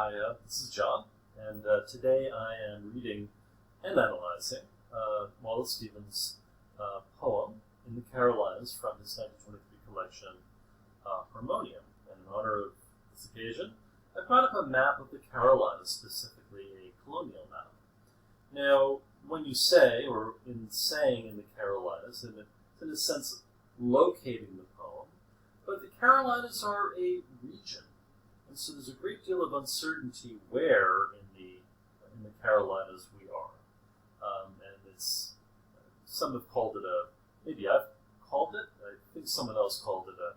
This is John, and today I am reading and analyzing Wallace Stevens' poem in the Carolinas from his 1923 collection, Harmonium. And in honor of this occasion, I brought up a map of the Carolinas, specifically a colonial map. Now, when you say, or in saying in the Carolinas, it's in a sense locating the poem, but the Carolinas are a region. And so there's a great deal of uncertainty where in the Carolinas we are. And it's, some have called it maybe I've called it, I think someone else called it a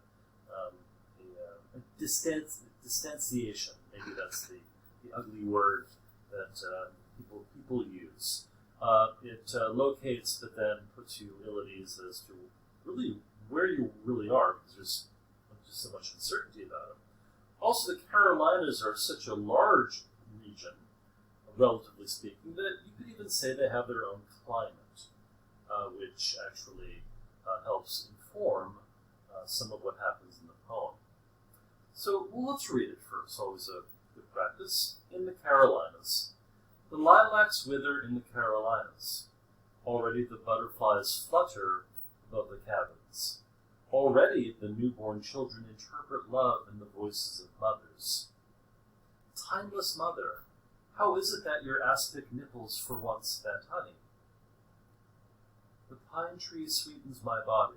distanciation. Maybe that's the ugly word that people use. It locates, but then puts you ill at ease as to really where you really are, because there's just so much uncertainty about it. Also, the Carolinas are such a large region, relatively speaking, that you could even say they have their own climate, which actually helps inform some of what happens in the poem. So, let's read it first. Always a good practice. In the Carolinas. The lilacs wither in the Carolinas. Already the butterflies flutter above the cabins. Already the newborn children interpret love in the voices of mothers. Timeless mother, how is it that your aspic nipples for once spent honey? The pine tree sweetens my body.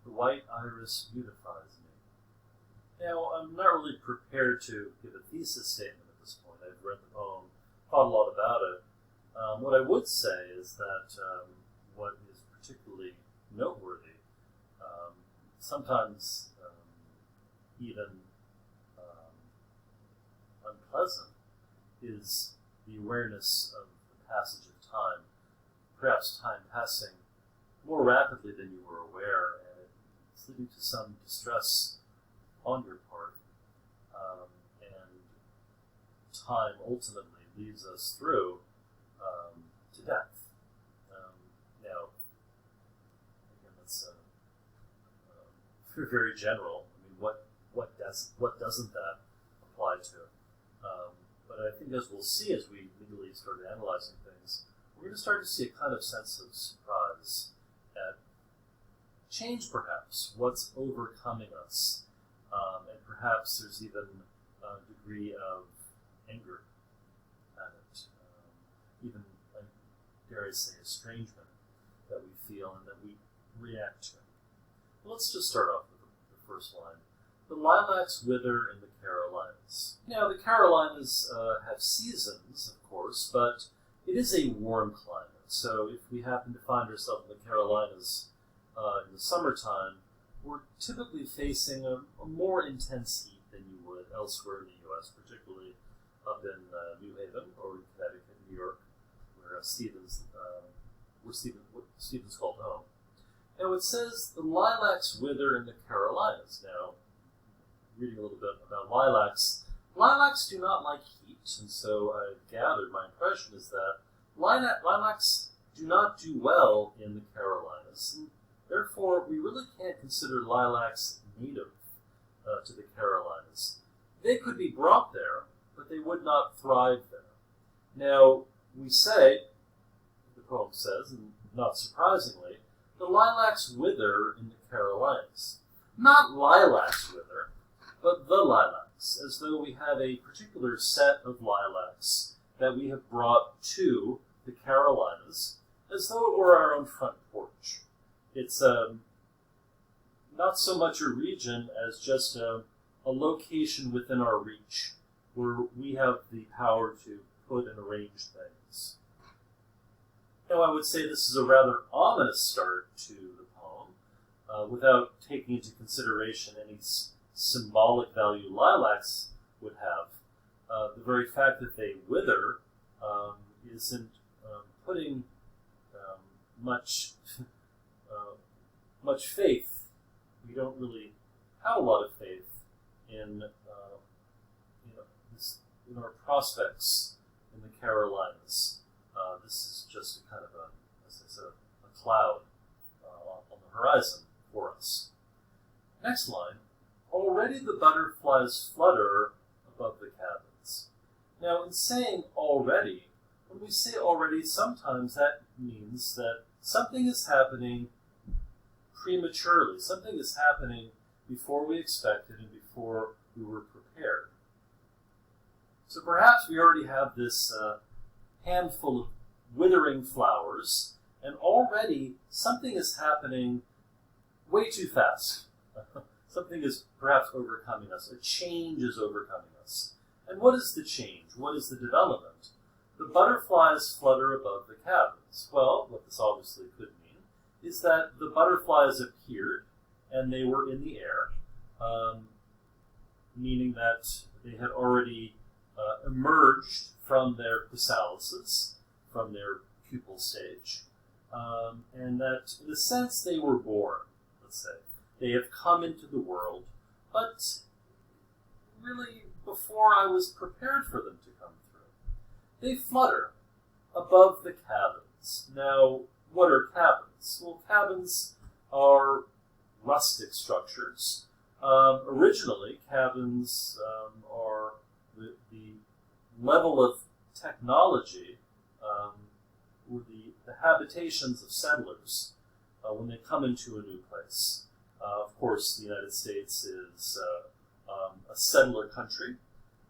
The white iris beautifies me. Now, I'm not really prepared to give a thesis statement at this point. I've read the poem, thought a lot about it. What I would say is that what is particularly noteworthy, sometimes even unpleasant, is the awareness of the passage of time, perhaps time passing more rapidly than you were aware, and it's leading to some distress on your part, and time ultimately leads us through to death. Now, again, that's very general. I mean, what doesn't that apply to? But I think, as we'll see as we immediately start analyzing things, we're going to start to see a kind of sense of surprise at change, perhaps, what's overcoming us, and perhaps there's even a degree of anger at it, even, dare I say, estrangement that we feel and that we react to. Let's just start off with the first line. The lilacs wither in the Carolinas. Now, the Carolinas have seasons, of course, but it is a warm climate. So if we happen to find ourselves in the Carolinas in the summertime, we're typically facing a more intense heat than you would elsewhere in the U.S., particularly up in New Haven or in Connecticut, New York, where Stevens called home. Now, it says the lilacs wither in the Carolinas. Now, reading a little bit about lilacs, lilacs do not like heat, and so I've gathered, my impression is that lilacs do not do well in the Carolinas, and therefore we really can't consider lilacs native to the Carolinas. They could be brought there, but they would not thrive there. Now, we say, the poem says, and not surprisingly, the lilacs wither in the Carolinas. Not lilacs wither, but the lilacs, as though we have a particular set of lilacs that we have brought to the Carolinas, as though it were our own front porch. It's not so much a region as just a location within our reach, where we have the power to put and arrange things. Now, I would say this is a rather ominous start to the poem, without taking into consideration any symbolic value lilacs would have. The very fact that they wither isn't putting much faith. We don't really have a lot of faith in in our prospects in the Carolinas. This is just a kind of as I said, a cloud on the horizon for us. Next line. Already the butterflies flutter above the cabins. Now, in saying already, when we say already, sometimes that means that something is happening prematurely. Something is happening before we expected and before we were prepared. So perhaps we already have this handful of withering flowers, and already something is happening way too fast. Something is perhaps overcoming us. A change is overcoming us. And what is the change? What is the development? The butterflies flutter above the cabins. Well, what this obviously could mean is that the butterflies appeared and they were in the air, meaning that they had already emerged from their chrysalises, from their pupal stage, and that in a sense they were born, let's say. They have come into the world, but really before I was prepared for them to come through. They flutter above the cabins. Now, what are cabins? Well, cabins are rustic structures. Originally, cabins are the level of technology, or the habitations of settlers when they come into a new place. Of course, the United States is a settler country,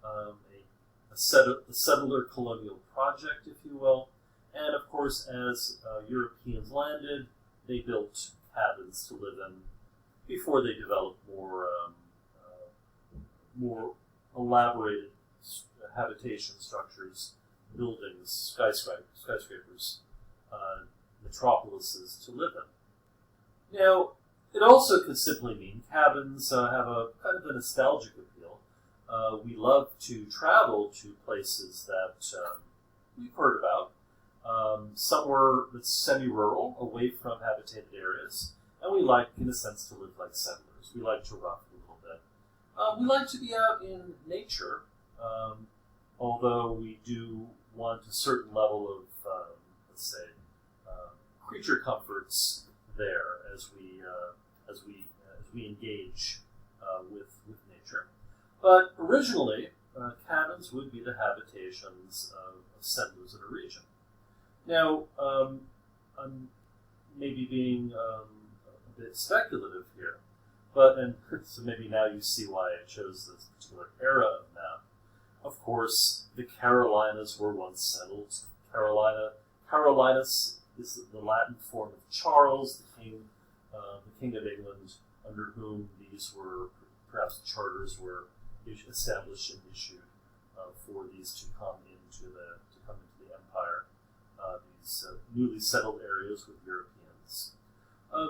a settler colonial project, if you will. And of course, as Europeans landed, they built cabins to live in before they developed more elaborated habitation structures, buildings, skyscrapers, metropolises to live in. Now, it also could simply mean cabins have a kind of a nostalgic appeal. We love to travel to places that we've heard about, somewhere that's semi-rural, away from habitated areas, and we like, in a sense, to live like settlers. We like to rough a little bit. We like to be out in nature, although we do want a certain level of, let's say, creature comforts there as we engage with nature. But originally, cabins would be the habitations of settlers in a region. Now, I'm maybe being a bit speculative here, and so maybe now you see why I chose this particular era of map. Of course, the Carolinas were once settled. Carolinus is the Latin form of Charles, the King of England, under whom these were, perhaps charters were established and issued for these to come into the empire. These newly settled areas with Europeans.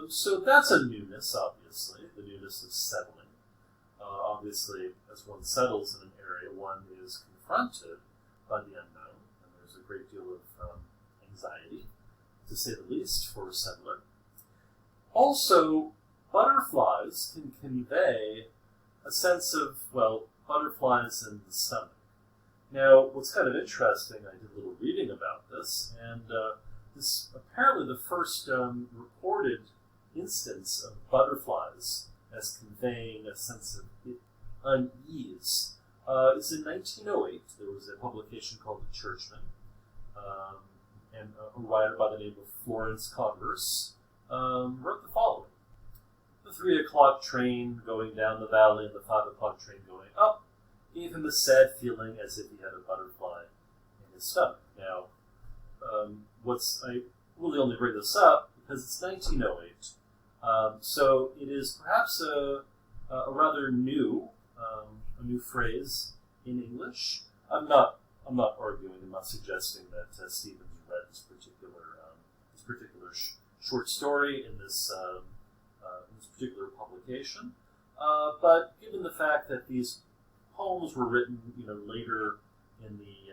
So that's a newness, obviously, the newness of settling. Obviously, as one settles in an area, one is confronted by the unknown, and there's a great deal of anxiety, to say the least, for a settler. Also, butterflies can convey a sense of, well, butterflies in the stomach. Now, what's kind of interesting, I did a little reading about this, and this apparently the first recorded instance of butterflies as conveying a sense of unease is in 1908. There was a publication called The Churchman, and a writer by the name of Florence Converse wrote the following. The 3 o'clock train going down the valley and the 5 o'clock train going up gave him a sad feeling as if he had a butterfly in his stomach. Now, I really only bring this up because it's 1908, so it is perhaps a rather new phrase in English. I'm not arguing. I'm not suggesting that Stevens read this particular short story in this particular publication. But given the fact that these poems were written, later in the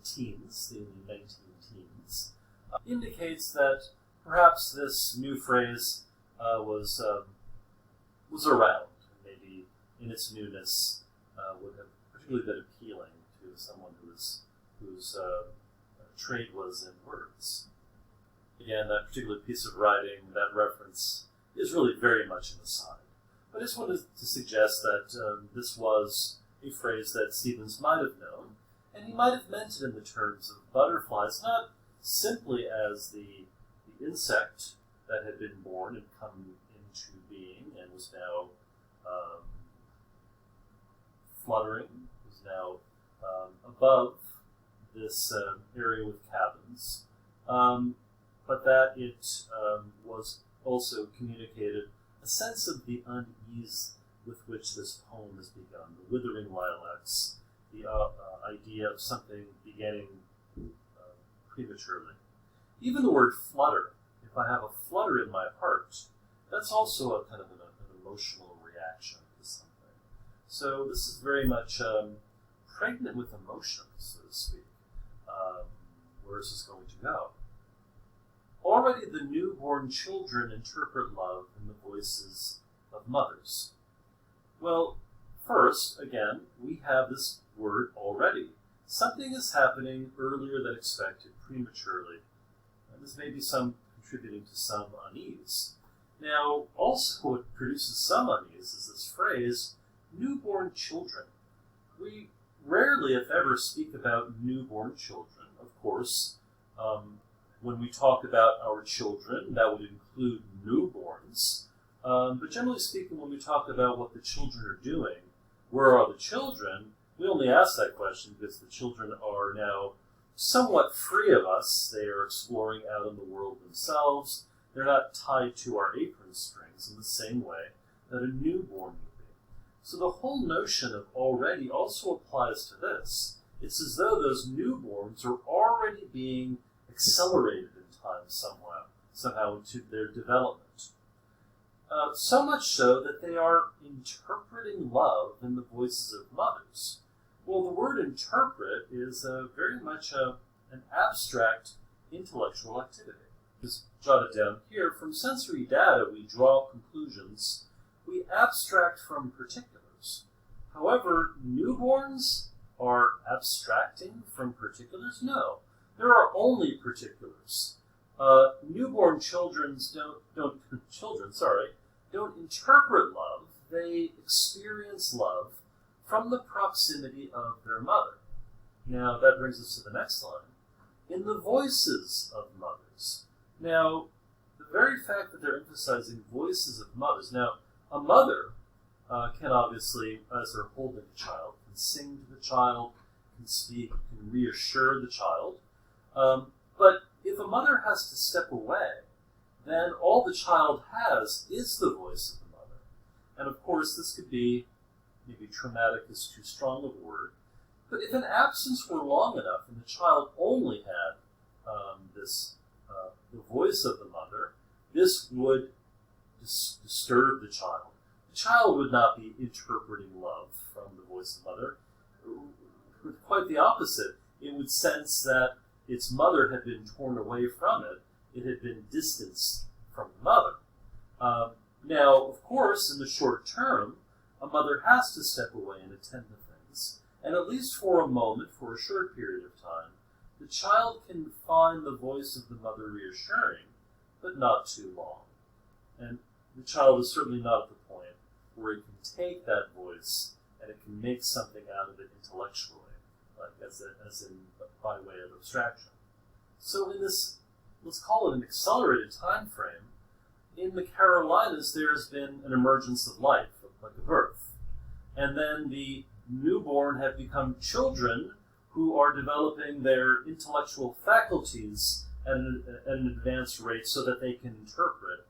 teens, in the 19-teens, indicates that perhaps this new phrase was around, and maybe in its newness would have particularly been appealing to someone whose trade was in words. Again, that particular piece of writing, that reference, is really very much an aside. But I just wanted to suggest that this was a phrase that Stevens might have known, and he might have meant it in the terms of butterflies, not simply as the insect that had been born and come into being and was now fluttering, was now above this area with cabins, but that it was also communicated a sense of the unease with which this poem has begun, the withering lilacs, the idea of something beginning prematurely. Even the word flutter, if I have a flutter in my heart, that's also a kind of an emotional reaction to something. So this is very much pregnant with emotion, so to speak. Where is this going to go? Already the newborn children interpret love in the voices of mothers. Well, first, again, we have this word already. Something is happening earlier than expected, prematurely. And this may be contributing to some unease. Now, also what produces some unease is this phrase, newborn children. We rarely, if ever, speak about newborn children. Of course, when we talk about our children, that would include newborns. But generally speaking, when we talk about what the children are doing, where are the children, we only ask that question because the children are now somewhat free of us. They are exploring out in the world themselves. They're not tied to our apron strings in the same way that a newborn would be. So the whole notion of already also applies to this. It's as though those newborns are already being accelerated in time somehow into their development. So much so that they are interpreting love in the voices of mothers. Well, the word interpret is very much an abstract intellectual activity. Just jotted down here, from sensory data we draw conclusions, we abstract from particulars. However, newborns are abstracting from particulars? No. There are only particulars. Newborn children don't interpret love. They experience love from the proximity of their mother. Now, that brings us to the next line. In the voices of mothers. Now, the very fact that they're emphasizing voices of mothers. Now, a mother can obviously, as they're holding a child, can sing to the child, can speak, can reassure the child. But if a mother has to step away, then all the child has is the voice of the mother. And of course, this could be, maybe traumatic is too strong of a word, but if an absence were long enough and the child only had the voice of the mother, this would disturb the child. The child would not be interpreting love from the voice of the mother. Quite the opposite. It would sense that its mother had been torn away from it. It had been distanced from the mother. Now, of course, in the short term, a mother has to step away and attend to things. And at least for a moment, for a short period of time, the child can find the voice of the mother reassuring, but not too long. And the child is certainly not at the point where it can take that voice and it can make something out of it intellectually, like as in by way of abstraction. So in this, let's call it an accelerated time frame, in the Carolinas there's been an emergence of life, like a birth. And then the newborn have become children who are developing their intellectual faculties at an advanced rate so that they can interpret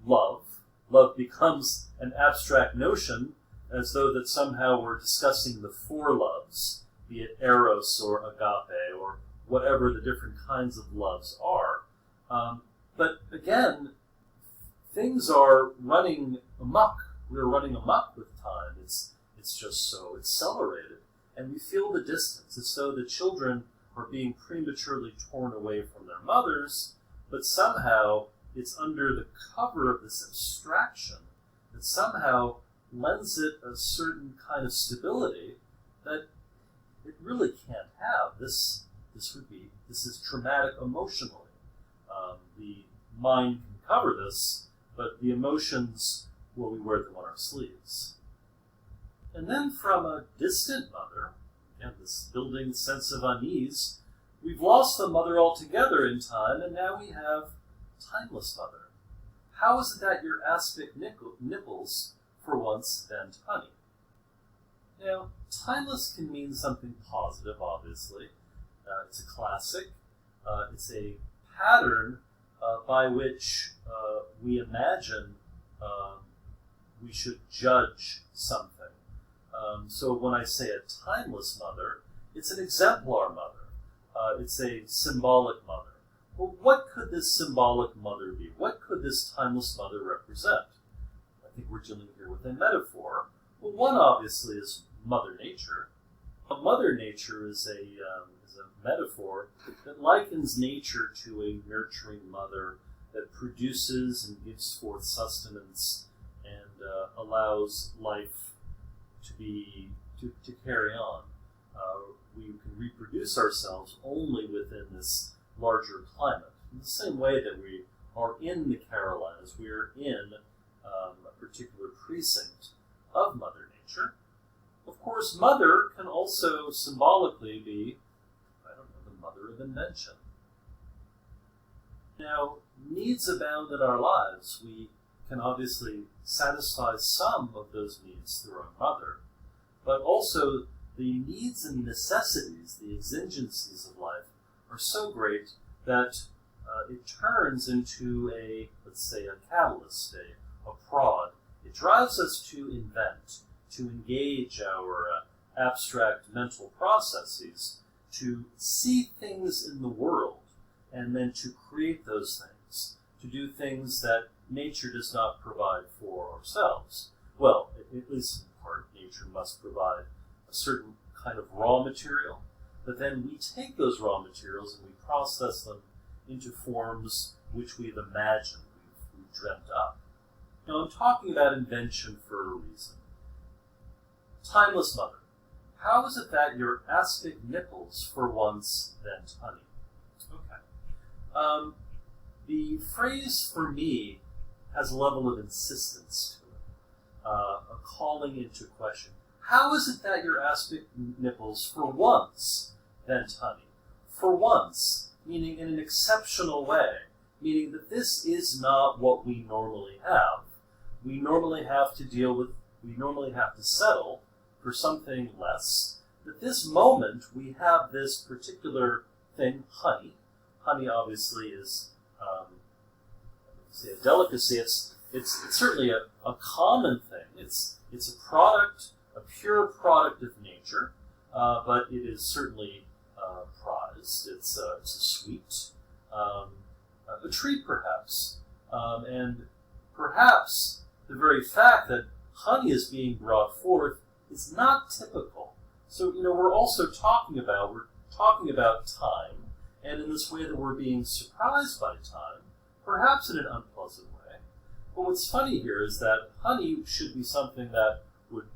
love. Love becomes an abstract notion as though that somehow we're discussing the four loves, be it eros or agape or whatever the different kinds of loves are. But again, things are running amok. We're running amok with time. It's just so accelerated. And we feel the distance. It's though the children are being prematurely torn away from their mothers, but somehow it's under the cover of this abstraction that somehow lends it a certain kind of stability that it really can't have. This is traumatic emotionally. The mind can cover this, but the emotions, well, we wear them on our sleeves. And then from a distant mother, and this building sense of unease, we've lost the mother altogether in time, and now we have timeless mother. How is it that your aspic nipples for once vent honey? Now, timeless can mean something positive, obviously. It's a classic. It's a pattern by which we imagine we should judge something. So when I say a timeless mother, it's an exemplar mother. It's a symbolic mother. Well, what could this symbolic mother be? What could this timeless mother represent? I think we're dealing here with a metaphor. Well, one obviously is Mother Nature. Mother Nature is a metaphor that likens nature to a nurturing mother that produces and gives forth sustenance and allows life to carry on. We can reproduce ourselves only within this larger climate. In the same way that we are in the Carolinas, we are in a particular precinct of Mother Nature. Of course, mother can also symbolically be, the mother of invention. Now, needs abound in our lives. We can obviously satisfy some of those needs through our mother, but also the needs and necessities, the exigencies of life, are so great that it turns into let's say, a catalyst, a prod. It drives us to invent, to engage our abstract mental processes, to see things in the world, and then to create those things, to do things that nature does not provide for ourselves. Well, at least in part, nature must provide a certain kind of raw material, but then we take those raw materials and we process them into forms which we've imagined, we've dreamt up. Now, I'm talking about invention for a reason. Timeless mother, how is it that your aspic nipples for once vent honey? Okay. The phrase for me has a level of insistence to it, a calling into question. How is it that your aspic nipples for once vent honey? For once, meaning in an exceptional way, meaning that this is not what we normally have. We normally have to settle for something less. At this moment, we have this particular thing, honey. Honey obviously is a delicacy. It's certainly a common thing. It's a product, a pure product of nature, but it is certainly prized. It's a sweet, a treat perhaps, and perhaps the very fact that honey is being brought forth is not typical. So, we're also talking about time, and in this way that we're being surprised by time, perhaps in an unpleasant way. But what's funny here is that honey should be something that would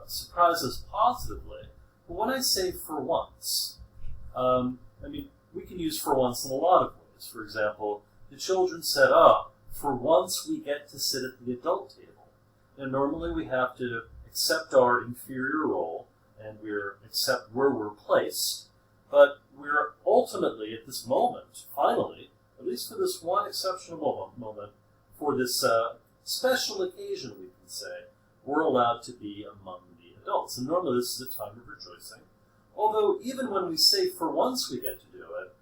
surprise us positively. But when I say for once, we can use for once in a lot of ways. For example, the children said, for once we get to sit at the adult table. And normally we have to accept our inferior role, and accept where we're placed, but we're ultimately, at this moment, finally, at least for this one exceptional moment, for this special occasion, we can say, we're allowed to be among the adults. And normally this is a time of rejoicing. Although even when we say for once we get to do it,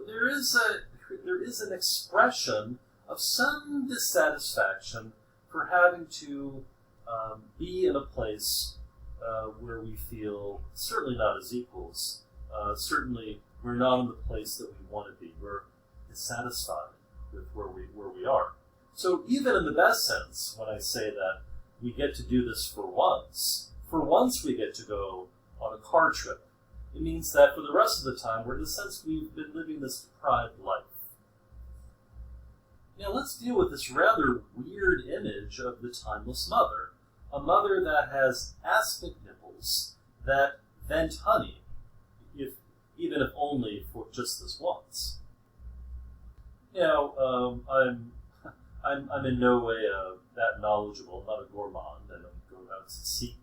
there is an expression of some dissatisfaction for having to be in a place where we feel certainly not as equals. Certainly, we're not in the place that we want to be. We're dissatisfied with where we are. So even in the best sense, when I say that we get to do this for once we get to go on a car trip, it means that for the rest of the time, we're in the sense we've been living this deprived life. Now let's deal with this rather weird image of the timeless mother, a mother that has aspic nipples that vent honey, even if only for just this once. I'm in no way that knowledgeable. I'm not a gourmand. I don't go out to seek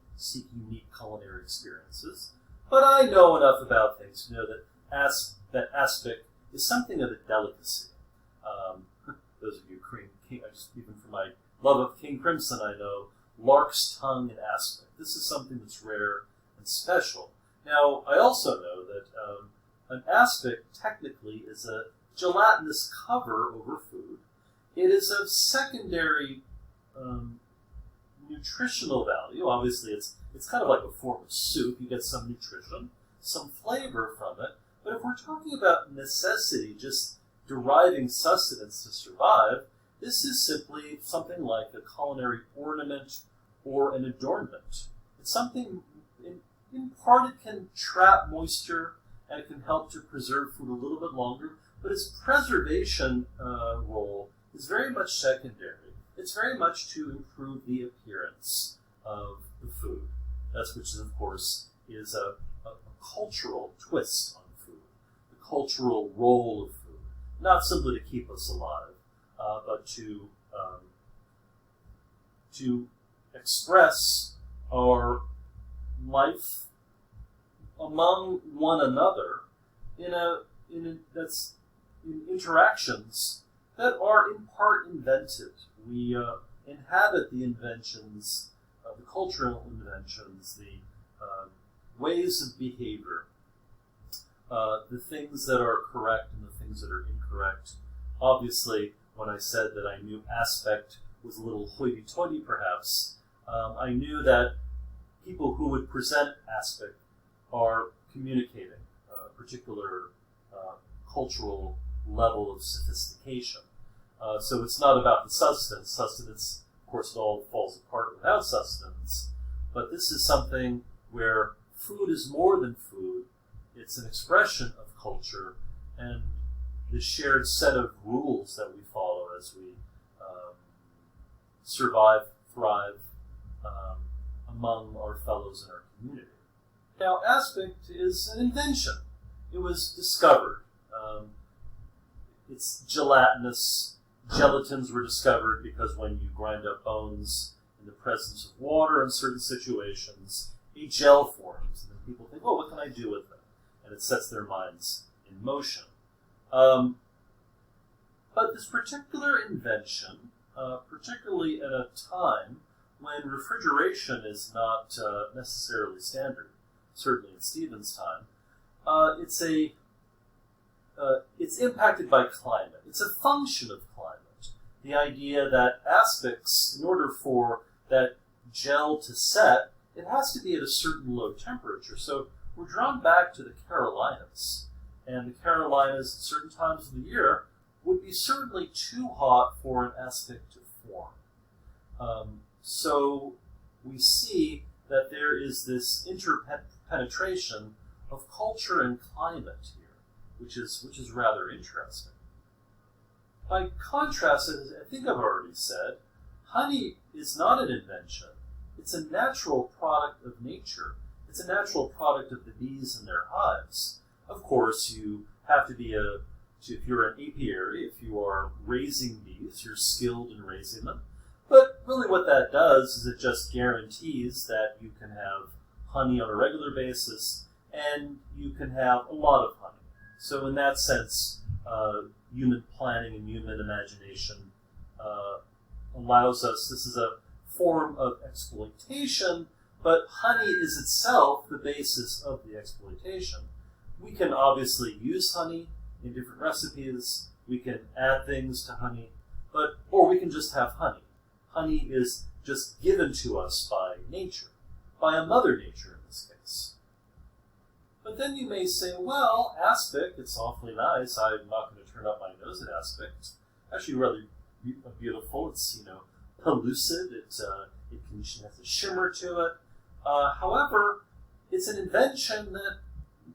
unique culinary experiences. But I know enough about things to know that aspic is something of a delicacy. Those of you even from my love of King Crimson, I know lark's tongue and aspic. This is something that's rare and special. Now, I also know that an aspic technically is a gelatinous cover over food. It is of secondary nutritional value. Obviously, it's kind of like a form of soup. You get some nutrition, some flavor from it. But if we're talking about necessity, just deriving sustenance to survive, this is simply something like a culinary ornament or an adornment. It's something, in part, it can trap moisture and it can help to preserve food a little bit longer, but its preservation role is very much secondary. It's very much to improve the appearance of the food. That's which, of course, is a cultural twist on food, the cultural role of food, not simply to keep us alive, but to express our life among one another in interactions that are in part invented. We inhabit the inventions, the cultural inventions, the ways of behavior, the things that are correct and the things that are incorrect. Obviously, when I said that I knew aspect was a little hoity-toity, perhaps, I knew that people who would present aspect are communicating a particular cultural level of sophistication. So it's not about the sustenance. Sustenance, of course, it all falls apart without sustenance. But this is something where food is more than food. It's an expression of culture and the shared set of rules that we follow as we survive, thrive among our fellows in our community. Now, aspic is an invention. It was discovered. It's gelatinous. Gelatins were discovered because when you grind up bones in the presence of water in certain situations, a gel forms. And then people think, oh, what can I do with it? And it sets their minds in motion. But this particular invention, particularly at a time when refrigeration is not necessarily standard, certainly in Stephen's time, it's impacted by climate. It's a function of climate. The idea that aspics, in order for that gel to set, it has to be at a certain low temperature. So we're drawn back to the Carolinas. And the Carolinas, at certain times of the year, would be certainly too hot for an aspic to form. So we see that there is this interpenetration of culture and climate here, which is rather interesting. By contrast, as I think I've already said, honey is not an invention. It's a natural product of nature. It's a natural product of the bees and their hives. Of course, you have to be if you're an apiary, if you are raising bees, you're skilled in raising them. But really what that does is it just guarantees that you can have honey on a regular basis and you can have a lot of honey. So in that sense, human planning and human imagination allows us, this is a form of exploitation, but honey is itself the basis of the exploitation. We can obviously use honey in different recipes, we can add things to honey, or we can just have honey. Honey is just given to us by nature, by a mother nature in this case. But then you may say, well, aspic, it's awfully nice. I'm not going to turn up my nose at aspic. It's actually rather beautiful. It's, pellucid. It has a shimmer to it. However, it's an invention that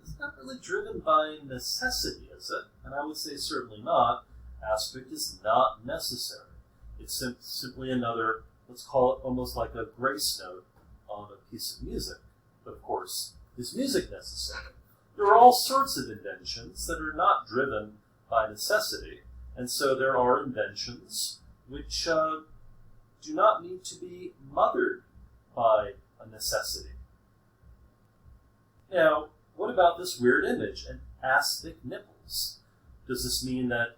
is not really driven by necessity, is it? And I would say certainly not. Aspic is not necessary. It's simply another, let's call it almost like a grace note on a piece of music. But of course, is music necessary? There are all sorts of inventions that are not driven by necessity, and so there are inventions which do not need to be mothered by a necessity. Now, what about this weird image, an aspic nipples? Does this mean that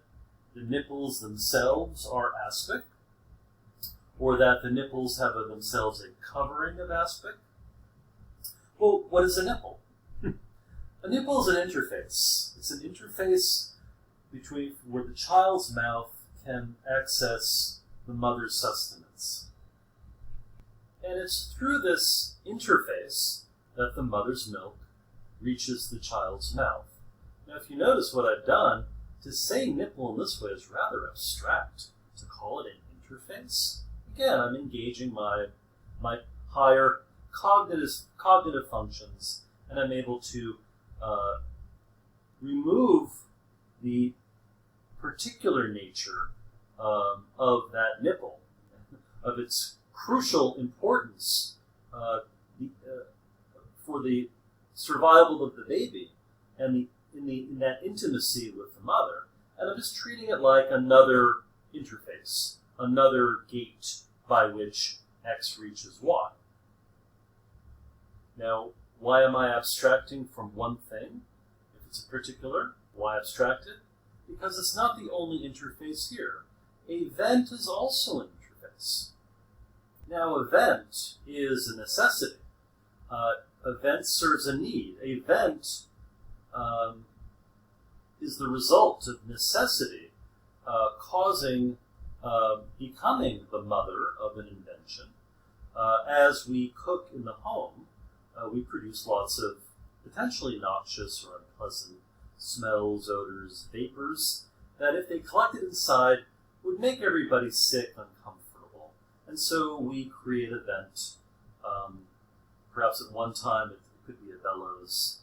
the nipples themselves are aspic? Or that the nipples have in themselves a covering of aspic? Well, what is a nipple? A nipple is an interface. It's an interface between where the child's mouth can access the mother's sustenance. And it's through this interface that the mother's milk reaches the child's mouth. Now, if you notice what I've done, to say nipple in this way is rather abstract. To call it an interface, again, I'm engaging my higher cognitive functions, and I'm able to remove the particular nature of that nipple, of its crucial importance for the survival of the baby and in that intimacy with the mother. And I'm just treating it like another interface, another gate by which X reaches Y. Now, why am I abstracting from one thing? If it's a particular, why abstract it? Because it's not the only interface here. A vent is also an interface. Now, a vent is a necessity. A vent serves a need. A vent is the result of necessity becoming the mother of an invention. As we cook in the home, we produce lots of potentially noxious or unpleasant smells, odors, vapors, that if they collected inside would make everybody sick, uncomfortable. And so we create a vent. Perhaps at one time it could be a bellows.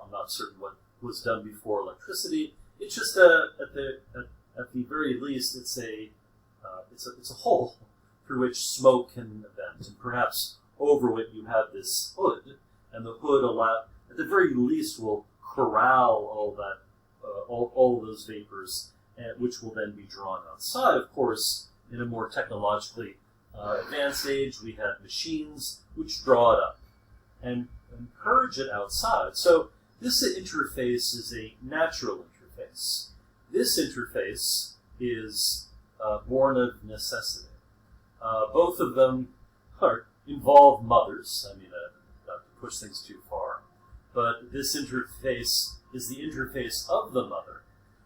I'm not certain what was done before electricity. It's just at the very least, it's a hole through which smoke can vent, and perhaps over it you have this hood, and the hood at the very least will corral all of those vapors, which will then be drawn outside. Of course, in a more technologically advanced age, we have machines which draw it up and purge it outside. So this interface is a natural interface. This interface is born of necessity. Both of them involve mothers. I mean, not to push things too far, but this interface is the interface of the mother,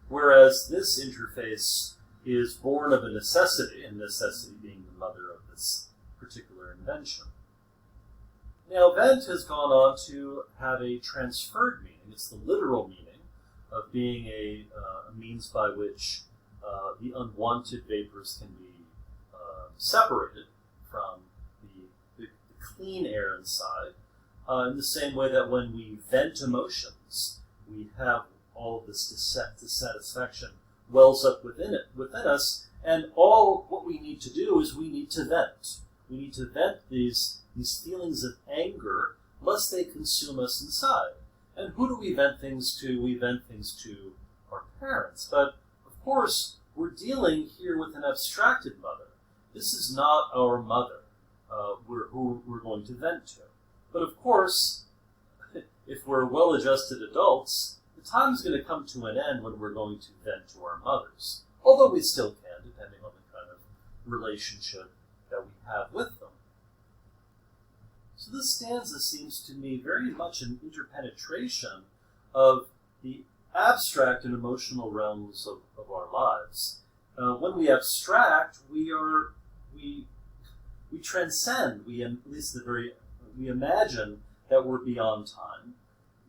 whereas this interface is born of a necessity, and necessity being the mother of this particular invention. Now, vent has gone on to have a transferred meaning. It's the literal meaning of being a means by which the unwanted vapors can be separated from the clean air inside. In the same way that when we vent emotions, we have all of this dissatisfaction wells up within us, and all what we need to do is we need to vent. We need to vent these feelings of anger, lest they consume us inside. And who do we vent things to? We vent things to our parents. But, of course, we're dealing here with an abstracted mother. This is not our mother who we're going to vent to. But, of course, if we're well-adjusted adults, the time's going to come to an end when we're going to vent to our mothers. Although we still can, depending on the kind of relationship that we have with them. So this stanza seems to me very much an interpenetration of the abstract and emotional realms of our lives. When we abstract, we transcend. We imagine that we're beyond time.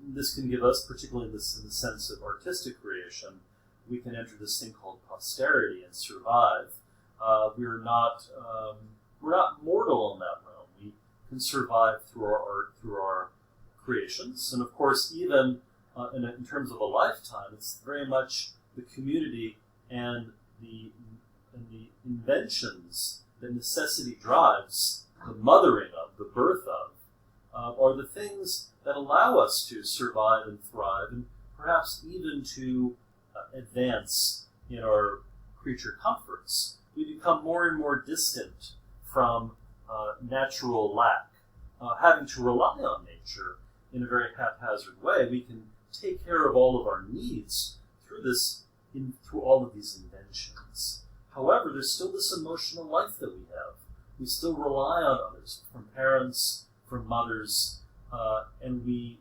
This can give us, particularly in the sense of artistic creation, we can enter this thing called posterity and survive. We're not mortal in that realm. We can survive through our art, through our creations, and of course, even in terms of a lifetime, it's very much the community and the inventions that necessity drives, the mothering of, the birth of, are the things that allow us to survive and thrive, and perhaps even to advance in our creature comforts. We become more and more distant from natural lack, having to rely on nature in a very haphazard way. We can take care of all of our needs through all of these inventions. However, there's still this emotional life that we have. We still rely on others, from parents, from mothers, and we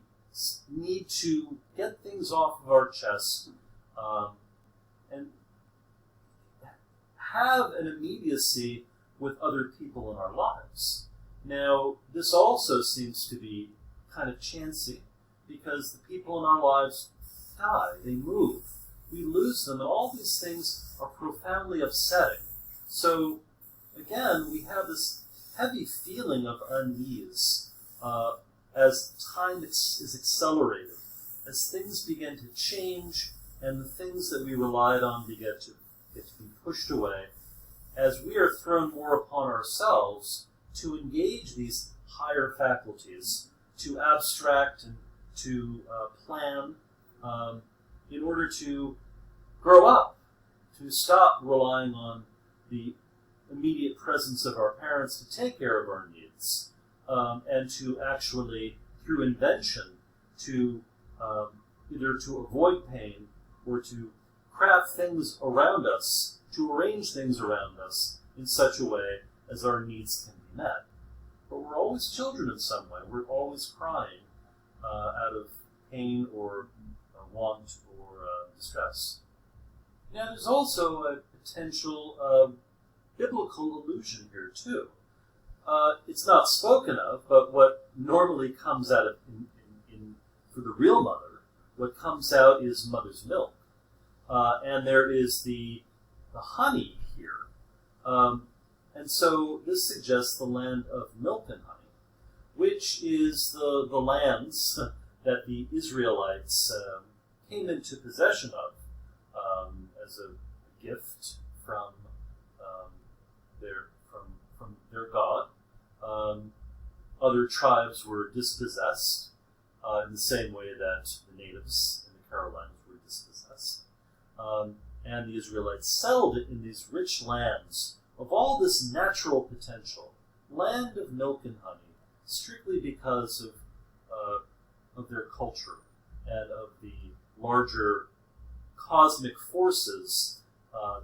need to get things off of our chest and have an immediacy with other people in our lives. Now, this also seems to be kind of chancy, because the people in our lives die, they move, we lose them, and all these things are profoundly upsetting. So, again, we have this heavy feeling of unease as time is accelerated, as things begin to change, and the things that we relied on get to be pushed away, as we are thrown more upon ourselves to engage these higher faculties, to abstract and to plan in order to grow up, to stop relying on the immediate presence of our parents to take care of our needs, and to actually, through invention, to either to avoid pain or to craft things around us, to arrange things around us in such a way as our needs can be met. But we're always children in some way. We're always crying out of pain or want or distress. Now, there's also a potential biblical allusion here, too. It's not spoken of, but what normally comes out of, for the real mother, what comes out is mother's milk. And there is the honey here. And so this suggests the land of milk and honey, which is the lands that the Israelites came into possession of as a gift from their God. Other tribes were dispossessed in the same way that the natives in the Carolinas were dispossessed. And the Israelites settled it in these rich lands of all this natural potential, land of milk and honey, strictly because of their culture and of the larger cosmic forces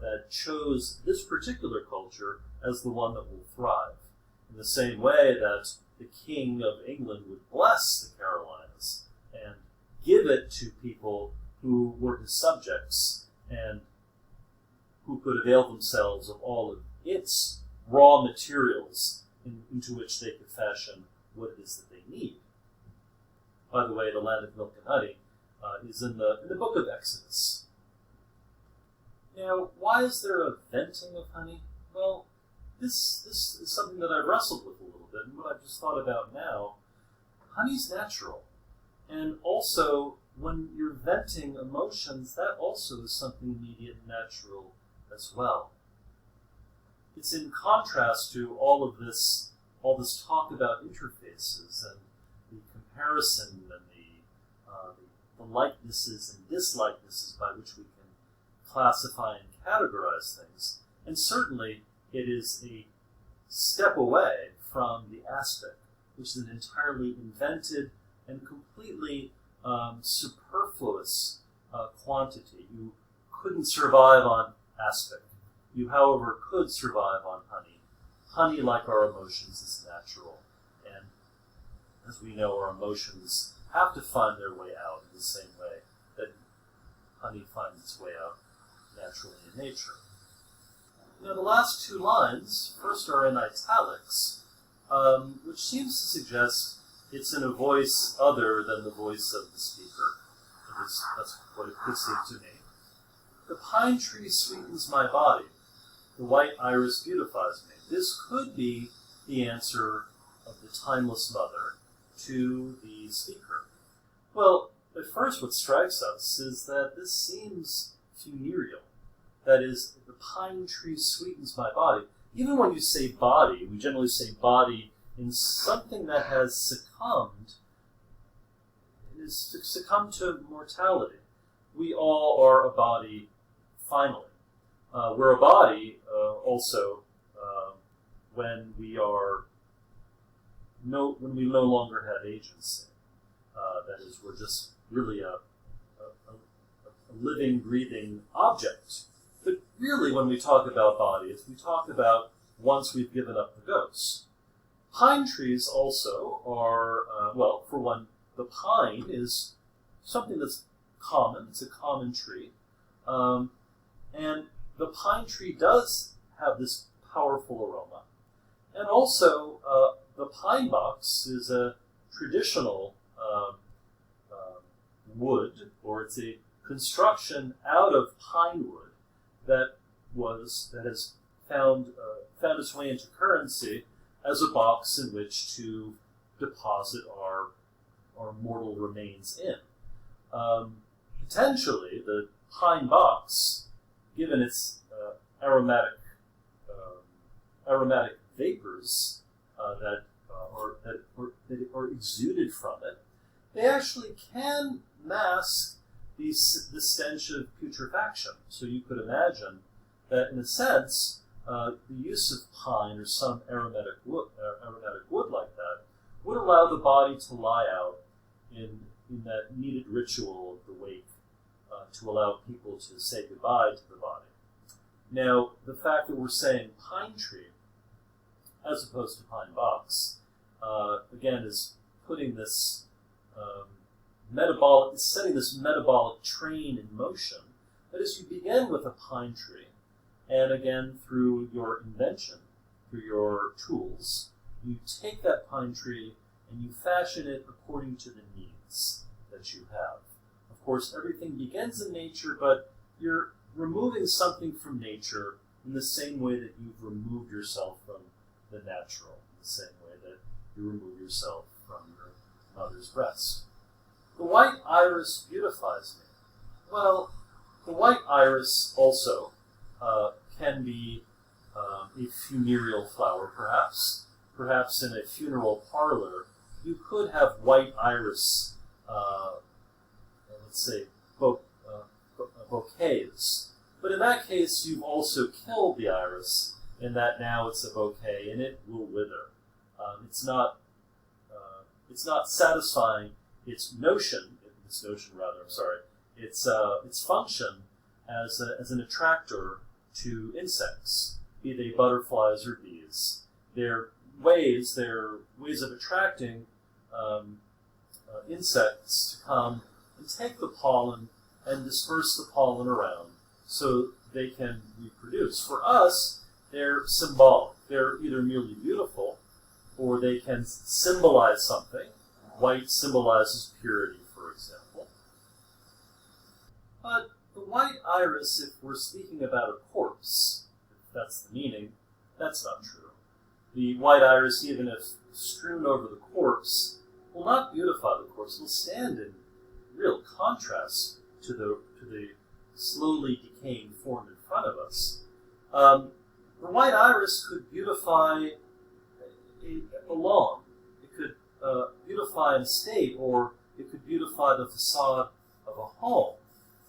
that chose this particular culture as the one that will thrive. In the same way that the King of England would bless the Carolinas and give it to people who were his subjects and who could avail themselves of all of its raw materials into which they could fashion what it is that they need. By the way, the land of milk and honey is in the book of Exodus. Now, why is there a venting of honey? Well, this is something that I've wrestled with a little bit, and what I've just thought about now. Honey's natural. And also, when you're venting emotions, that also is something immediate and natural as well. It's in contrast to all this talk about interfaces and the comparison and the likenesses and dislikenesses by which we can classify and categorize things. And certainly, it is a step away from the aspect, which is an entirely invented and completely superfluous quantity. You couldn't survive on aspect. You, however, could survive on honey. Honey, like our emotions, is natural. And as we know, our emotions have to find their way out in the same way that honey finds its way out naturally in nature. Now, the last two lines, first are in italics, which seems to suggest it's in a voice other than the voice of the speaker. That's what it could seem to me. The pine tree sweetens my body. The white iris beautifies me. This could be the answer of the timeless mother to the speaker. Well, at first what strikes us is that this seems funereal. That is, the pine tree sweetens my body. Even when you say body, we generally say body in something that has succumbed to mortality. We all are a body finally. We're a body also when we are when we no longer have agency. That is, we're just really a living, breathing object. But really, when we talk about bodies, we talk about once we've given up the ghost. Pine trees also are, well, for one, the pine is something that's common. It's a common tree. And the pine tree does have this powerful aroma. And also, the pine box is a traditional wood, or it's a construction out of pine wood that has found its way into currency as a box in which to deposit our mortal remains in. Potentially, the pine box, given its aromatic vapors that are exuded from it, they actually can mask the stench of putrefaction. So you could imagine that, in a sense, the use of pine or some aromatic wood like that would allow the body to lie out in that needed ritual of the wake, to allow people to say goodbye to the body. Now, the fact that we're saying pine tree as opposed to pine box, again, is putting this setting this metabolic train in motion. That is, you begin with a pine tree, and again, through your invention, through your tools, you take that pine tree and you fashion it according to the needs that you have. Of course, everything begins in nature, but you're removing something from nature in the same way that you've removed yourself from the natural, in the same way that you remove yourself from your mother's breast. The white iris beautifies me. Well, the white iris also can be a funereal flower, perhaps. Perhaps in a funeral parlor, you could have white iris, let's say, bouquets. But in that case, you've also killed the iris, in that now it's a bouquet and it will wither. It's not satisfying its function as an attractor to insects, be they butterflies or bees. They're ways of attracting insects to come and take the pollen and disperse the pollen around so they can reproduce. For us, they're symbolic. They're either merely beautiful or they can symbolize something. White symbolizes purity, for example. But the white iris, if we're speaking about a corpse, if that's the meaning, that's not true. The white iris, even if strewn over the corpse, will not beautify the corpse. It will stand in real contrast to the slowly decaying form in front of us. The white iris could beautify a lawn. It could beautify an estate, or it could beautify the facade of a home.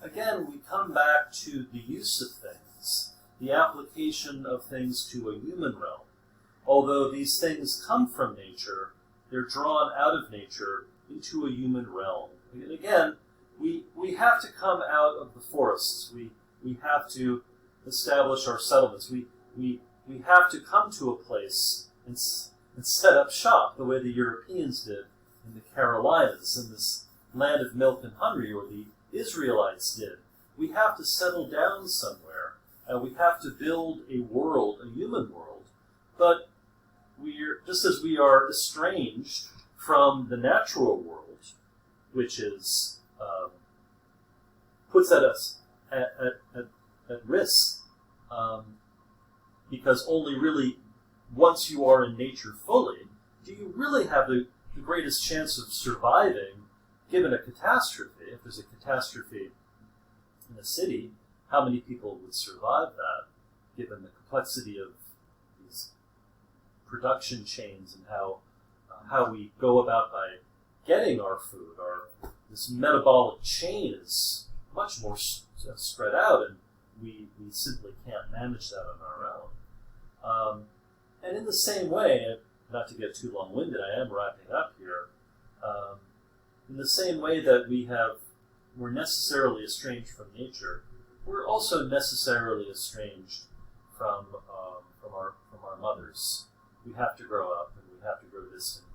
Again, we come back to the use of things, the application of things to a human realm. Although these things come from nature, they're drawn out of nature into a human realm. And again, we have to come out of the forests. We have to establish our settlements. We have to come to a place and set up shop the way the Europeans did in the Carolinas, in this land of milk and honey, or the Israelites did. We have to settle down somewhere, and we have to build a world, a human world. But just as we are estranged from the natural world, which is puts us at risk, because only really once you are in nature fully do you really have the greatest chance of surviving given a catastrophe. If there's a catastrophe in a city, how many people would survive that, given the complexity of these production chains and how we go about by getting our food? This metabolic chain is much more spread out, and we simply can't manage that on our own. And in the same way, not to get too long-winded, I am wrapping up here. In the same way that we're necessarily estranged from nature, we're also necessarily estranged from our mothers. We have to grow up, and we have to grow distant,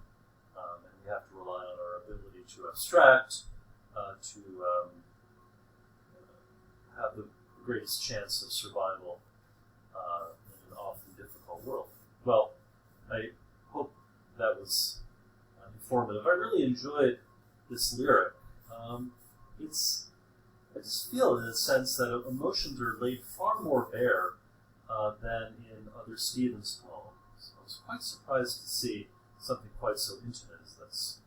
and we have to rely on our ability to abstract, to have the greatest chance of survival in an often difficult world. Well, I hope that was informative. I really enjoyed this lyric. I just feel, in a sense, that emotions are laid far more bare than in other Stevens poems. I was quite surprised to see something quite so intimate as this.